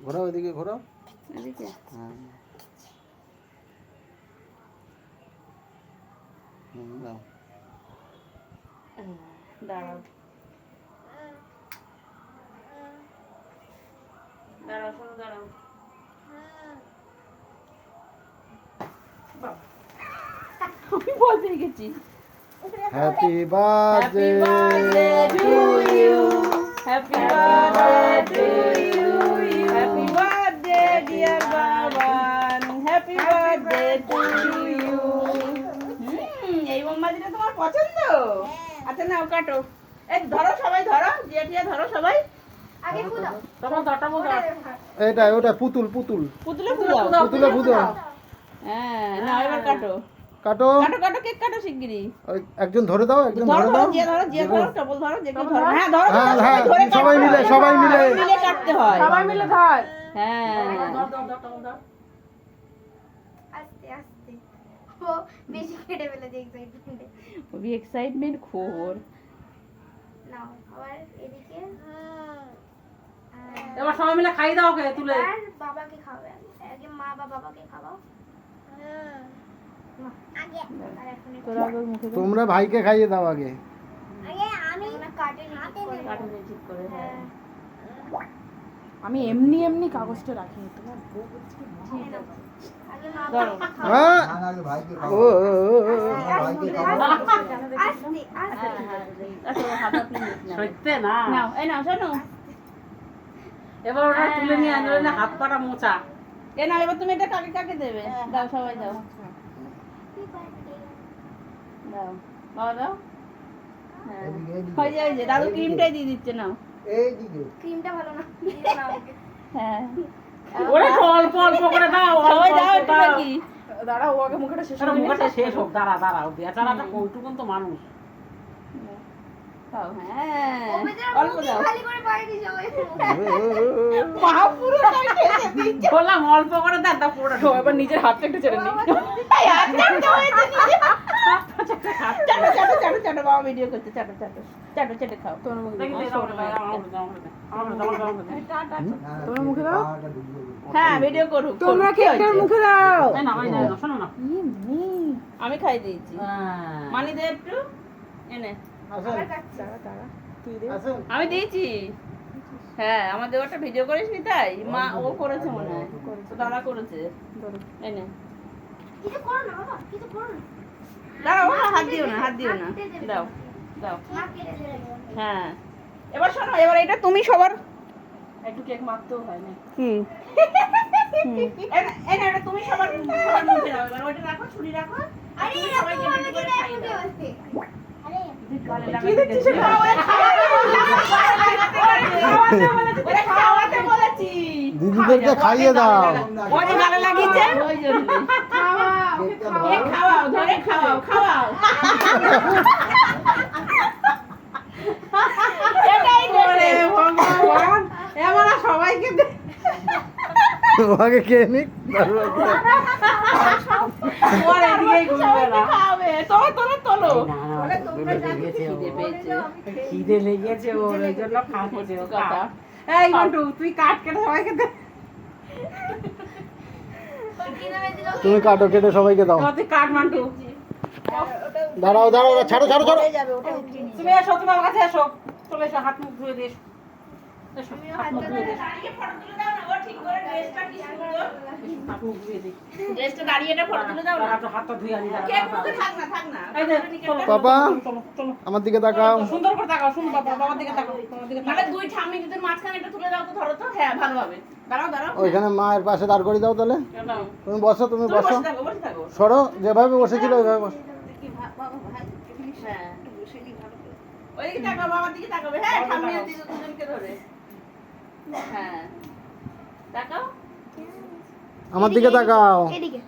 ঘোরাও এদিকে, ঘোরাও এদিকে। হ্যাঁ দাও। দাঁড়াও দাঁড়াও, শোনো দাঁড়াও। আমি বলতে গেছি happy birthday to you, happy birthday to you, happy birthday dear Baban, happy birthday to you. এই মোমবাতিটা তোমার পছন্দ? আচ্ছা নাও কাটো। এই ধরো সবাই, ধরো জিয়া ধরো সবাই। আগে ফুদাও। তোমার দটা বল। এটা ওটা পুতুল পুতুল পুতুলে ফুদাও। পুতুলে ফুদাও। হ্যাঁ না, এবার কাটো কাটো কাটো কাটো, কেক কাটো শিগগিরই। ওই একজন ধরে দাও, একজন ধরো ধরে ধরো দাও। জিয়া ধরো, জিয়া ধরো, টবল ধরো, যে কেউ ধরো। হ্যাঁ ধরো হ্যাঁ, ধরো, হ্যাঁ, ধরে সবাই মিলে, কাটতে সবাই হয়। মিলে। সবাই মিলে কাটতে হয়। সবাই মিলে ধর। হ্যাঁ আস্তে আস্তে। ও বেশি কেটে ফেলেছে এক্সাইটমেন্টে। খুবই এক্সাইটমেন্ট খোর। নাও আবার এদিকে। এবার সবাই মিলে খাই দাও ওকে তুলে। আর বাবাকে খাওয়াবে। আগে মা বা বাবাকে খাওয়াও। আগে আর এখন তোর আগে মুখে দে। তোমরা ভাইকে খাইয়ে দাও আগে। আগে আমি কাটে হাতে করে। কাটো দিয়ে ঠিক করে। হ্যাঁ। আমি এমনি এমনি কাগজটা রাখি তোমার বউ বলছে কি ঠিক আছে। আগে মা ধরো। বাবাকে খাওয়াও। হ্যাঁ ও ও, ও, ও, ও। আস্তে আস্তে। আচ্ছা হাতটা প্লিজ নাও। সত্যি না। নাও এই নাও, শোনো। এবার ওটা তুলে নিয়ে আনলে না হাত পাটা মোচা। এ নাও, এবার তুমি এটা কাকে কাকে দেবে? দাও সবাই দাও। দাও বাবা দাও। হ্যাঁ ওই যে দাদু ক্রিমটাই দিয়ে দিচ্ছে, নাও। ক্রিমটা ভালো না। দিও না আমাকে। হ্যাঁ ওরে অল্প অল্প করে দাও। সবাই দাও একটু নাকি। দাঁড়া ও আগে মুখটা শেষ আরে মুখটা শেষ হোক, দাঁড়া দাঁড়া। বেচারাটা কৌটুকুন তো মানুষ। দাও, হ্যাঁ ও বেচারা অল্প মুখে দাও। খালি করে বাইরে সবাই। মা পুরোটাই খেয়ে দিচ্ছে। বললাম অল্প করে দাও, তা পুরোটা ও এবার নিজের হাতটা একটু ছেড়ে নি এই হাত চাটতে হয়েছে নিজে। চাটো চাটো চাটো চাটো, বাবা ভিডিও করছে। চাটো চাটো চাটো চেটে খাও। তোমার মুখে দেখি দে, আমার দাও, আমার দাও, আমার দাও, আমার দাও, আমার দাও। তোমার মুখে দাও হ্যাঁ ভিডিও করুক। তোমরা কি কেকটার হয়েছে? মুখে দাও এই না, এই না, শোনো না। আমি খাই দিয়েছি। হ্যাঁ। মানি দে একটু এনে। আবার কাটছি। তুই দে আমি দিয়েছি। হ্যাঁ আমার দেওয়াটা ভিডিও করিস নি তাই? মা ও করেছে মনে হয়, তো দাদা করেছে। ধরো এনে কিছু করো না বাবা, কিছু করো না। দাঁড়াও, হাত দিও না, হাত দিও না। দাও দাও। মা কেটে দেবে। হ্যাঁ এবার শোনো, এবার এটা তুমি সবার একটু কেক মারতেও হয় না কি এনে এটা তুমি সবার সবার মুখে দাও। এবার ওইটা রাখো, ছুরি রাখো। আরে তুমি এরকম সবাইকে ভাবে একটু করে দিলে খাইয়ে এখন কি দাও। হচ্ছে? আরে গালে লাগাতে গেছে। ওরে খাওয়াতে বলেছি। দিদিদেরকে খাইয়ে দাও। ওই যে গালে লাগিয়েছে ওই জন্য। এ খাওয়াও, ধরে খাওয়াও, খাওয়াও। এটাই করে ভগবান, এবার আর সবাইকে দে। ওকে কে নিক ওর এদিকেই ঘুরবে না। খাবে। তোলো তোলো তোলো। বলে তোমরা জানো খিদে পেয়েছে। খিদে লেগেছে ওর, ওই জন্য খাচ্ছে ও কথা। কাটা। এই মন্টু, তুই কাট কেটে সবাইকে দে। কি নামে দিল? তুমি কাটো, কেটে সবাইকে দাও। তুই কাট মন্টু। দাঁড়াও দাঁড়াও, ছাড়ো ছাড়ো ছাড়ো। তুমি এসো, তুমি আমার কাছে এসো। চলে এসো, হাত মুখ ধুয়ে দিস। এসো, হাত মুখ ধুয়ে দিস। দাঁড়িয়ে ফটো তুলে দাও না, ও ঠিক করে ড্রেসটা কি সুন্দর। হাত মুখ ধুয়ে দিস। ড্রেসটা দাঁড়িয়ে এটা ফটো তুলে দাও না। হাতটা ধুয়ে আনি। কেক মুখে থাক না, থাক না। এই যে, চলো, পাপা চলো, চলো। আমার দিকে তাকাও। সুন্দর করে তাকাও, সুন্দর বাবার দিকে তাকাও, বাবার দিকে মানে তাকাও। দুই ঠাম্মি যদি মাঝখানে এটা তুলে দাও তো ধরো তো। হ্যাঁ ভালো হবে। দাঁড়াও দাঁড়াও। ওইখানে মায়ের পাশে দাঁড় করে দাও তাহলে। কেন? তুমি বসো, তুমি তুমি বসো। বসে থাকো, বসে থাকো। সরো, যেভাবে বসেছিল ওইভাবে বসো। হ্যাঁ ওইদিকে তাকাও, বাবার দিকে তাকাবে। হ্যাঁ ঠাম্মি আর দিদি দুজনকে ধরে। হ্যাঁ তাকাও। আমার দিকে তাকাও। এদিকে